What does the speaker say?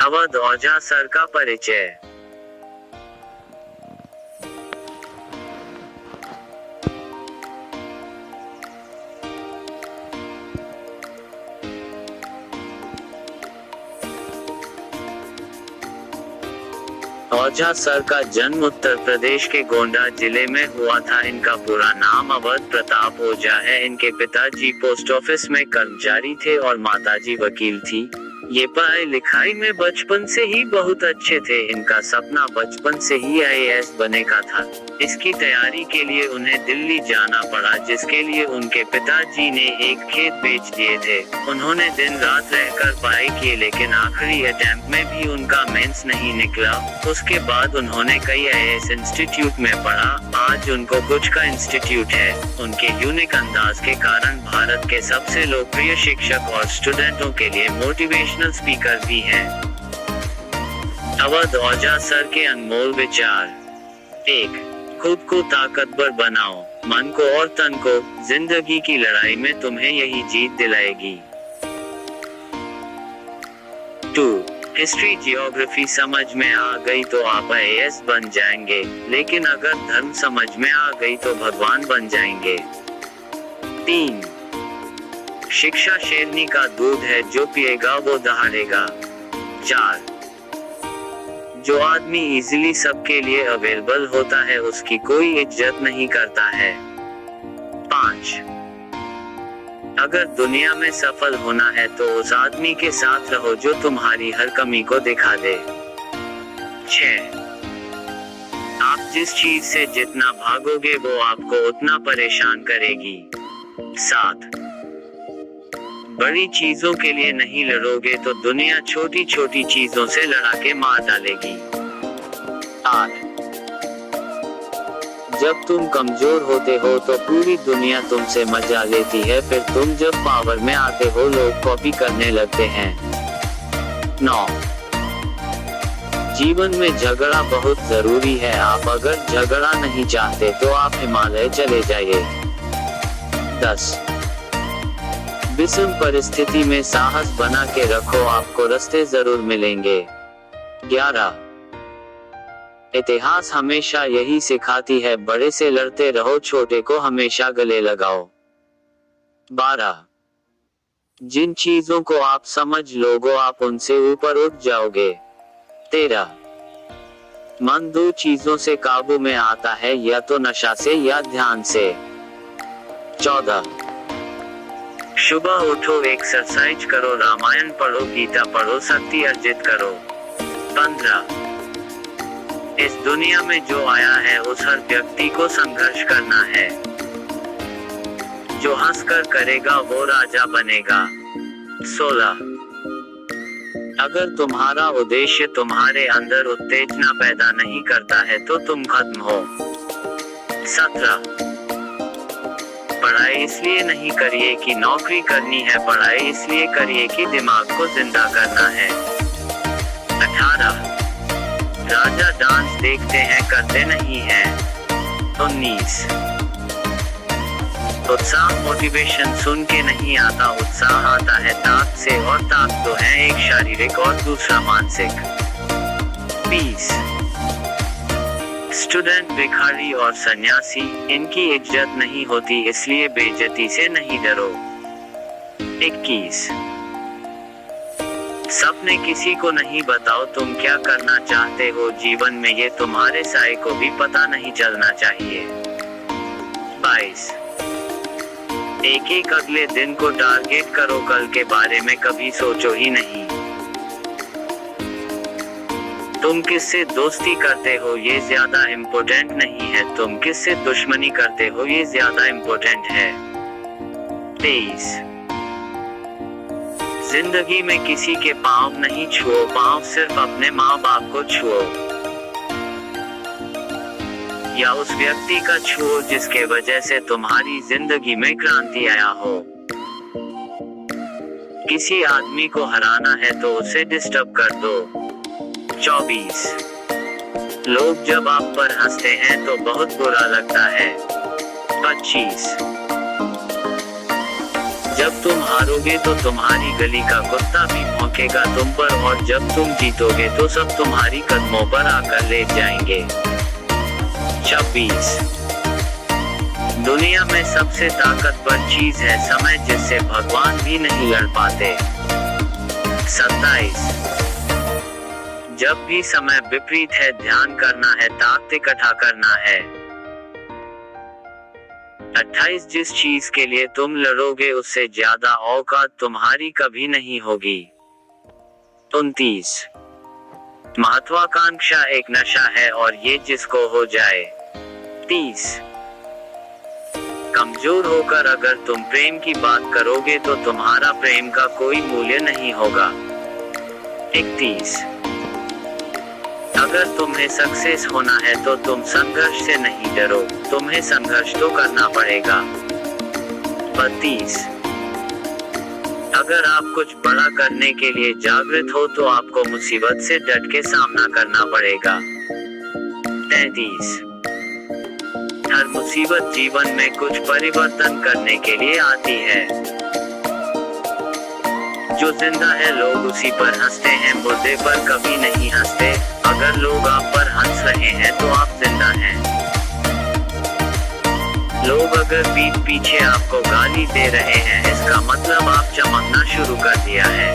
अवध ओझा sir का परिचय। ओझा sir का जन्म उत्तर प्रदेश के गोंडा जिले में हुआ था। इनका पूरा नाम अवध प्रताप ओझा है। इनके पिताजी पोस्ट ऑफिस में कर्मचारी थे और माताजी वकील थी। ये पढ़ाई लिखाई में बचपन से ही बहुत अच्छे थे। इनका सपना बचपन से ही आईएएस बनने का था। इसकी तैयारी के लिए उन्हें दिल्ली जाना पड़ा, जिसके लिए उनके पिताजी ने एक खेत बेच दिए थे। उन्होंने दिन रात रहकर पढ़ाई की, लेकिन आखिरी अटेम्प्ट में भी उनका मेंस नहीं निकला। उसके बाद उन्होंने कई आईएएस इंस्टीट्यूट में पढ़ा। आज उनको कुछ का इंस्टीट्यूट है। उनके यूनिक अंदाज के कारण भारत के सबसे लोकप्रिय शिक्षक और स्टूडेंटों के लिए मोटिवेशनल स्पीकर भी हैं। अवध ओझा सर के अनमोल विचार। 1. खुद को ताकतवर बनाओ, मन को और तन को। जिंदगी की लड़ाई में तुम्हें यही जीत दिलाएगी। 2. हिस्ट्री जियोग्राफी समझ में आ गई तो आप आईएएस बन जाएंगे, लेकिन अगर धर्म समझ में आ गई तो भगवान बन जाएंगे। 3. शिक्षा शेरनी का दूध है, जो पिएगा वो दहाड़ेगा। 4. जो आदमी इजीली सबके लिए अवेलेबल होता है, उसकी कोई इज्जत नहीं करता है। 5. अगर दुनिया में सफल होना है तो उस आदमी के साथ रहो जो तुम्हारी हर कमी को दिखा दे। 6. आप जिस चीज से जितना भागोगे वो आपको उतना परेशान करेगी। 7. बड़ी चीजों के लिए नहीं लड़ोगे तो दुनिया छोटी छोटी चीजों से लड़ा के मार डालेगी। 8. जब तुम कमजोर होते हो तो पूरी दुनिया तुमसे मजा लेती है, फिर तुम जब पावर में आते हो लोग कॉपी करने लगते हैं। 9. जीवन में झगड़ा बहुत जरूरी है। आप अगर झगड़ा नहीं चाहते तो आप हिमालय चले जाइए। 10. विषम परिस्थिति में साहस बना के रखो, आपको रास्ते जरूर मिलेंगे। 11. इतिहास हमेशा यही सिखाती है, बड़े से लड़ते रहो, छोटे को हमेशा गले लगाओ। 12. जिन चीजों को आप समझ लोगे आप उनसे ऊपर उठ जाओगे। 13. मन दो चीजों से काबू में आता है, या तो नशा से या ध्यान से। 14. सुबह उठो, एक्सरसाइज करो, रामायण पढ़ो, गीता पढ़ो, शक्ति अर्जित करो। 15. इस दुनिया में जो आया है उस हर व्यक्ति को संघर्ष करना है। जो हंसकर करेगा वो राजा बनेगा। 16. अगर तुम्हारा उद्देश्य तुम्हारे अंदर उत्तेजना पैदा नहीं करता है तो तुम खत्म हो। 17. पढ़ाई इसलिए नहीं करिए कि नौकरी करनी है, पढ़ाई इसलिए करिए कि दिमाग को जिंदा करना है। 18. राजा डांस देखते हैं, करते नहीं हैं। 19. उत्साह मोटिवेशन सुन के नहीं आता, उत्साह आता है ताक से, और ताक तो है एक शारीरिक और दूसरा मानसिक। 20. स्टूडेंट, भिखारी और सन्यासी, इनकी इज्जत नहीं होती, इसलिए बेइज्जती से नहीं डरो। 21. सपने किसी को नहीं बताओ तुम क्या करना चाहते हो जीवन में, ये तुम्हारे साए को भी पता नहीं चलना चाहिए। 22. एक एक अगले दिन को टारगेट करो, कल के बारे में कभी सोचो ही नहीं। तुम किससे दोस्ती करते हो ये ज्यादा इम्पोर्टेंट नहीं है, तुम किससे दुश्मनी करते हो ये ज्यादा इम्पोर्टेंट है। 23. जिंदगी में किसी के पाँव नहीं छुओ, पाँव सिर्फ अपने माँ बाप को छुओ, या उस व्यक्ति का छुओ जिसके वजह से तुम्हारी जिंदगी में क्रांति आया हो। किसी आदमी को हराना है तो उसे डिस्टर्ब कर दो। 24. लोग जब आप पर हंसते हैं तो बहुत बुरा लगता है। 25. जब तुम हारोगे तो तुम्हारी गली का कुत्ता भी भौंकेगा तुम पर, और जब तुम जीतोगे तो सब तुम्हारी कदमों पर आकर लेट जाएंगे। 26। दुनिया में सबसे ताकतवर चीज है समय, जिससे भगवान भी नहीं लड़ पाते। 27। जब भी समय विपरीत है ध्यान करना है, ताकत इकट्ठा करना है। 28। जिस चीज के लिए तुम लड़ोगे उससे ज्यादा औकात तुम्हारी कभी नहीं होगी। 29। महत्वाकांक्षा एक नशा है और ये जिसको हो जाए। 30। कमजोर होकर अगर तुम प्रेम की बात करोगे तो तुम्हारा प्रेम का कोई मूल्य नहीं होगा। 31। अगर तुम्हें सक्सेस होना है तो तुम संघर्ष से नहीं डरो, तुम्हें संघर्ष तो करना पड़ेगा। 32। अगर आप कुछ बड़ा करने के लिए जागृत हो तो आपको मुसीबत से डट के सामना करना पड़ेगा। 33। हर मुसीबत जीवन में कुछ परिवर्तन करने के लिए आती है। जो जिंदा है लोग उसी पर हंसते हैं, मुर्दे पर कभी नहीं हंसते। अगर लोग आप पर हंस रहे हैं तो आप जिंदा हैं। लोग अगर पीठ पीछे आपको गाली दे रहे हैं, इसका मतलब आप चमकना शुरू कर दिया है।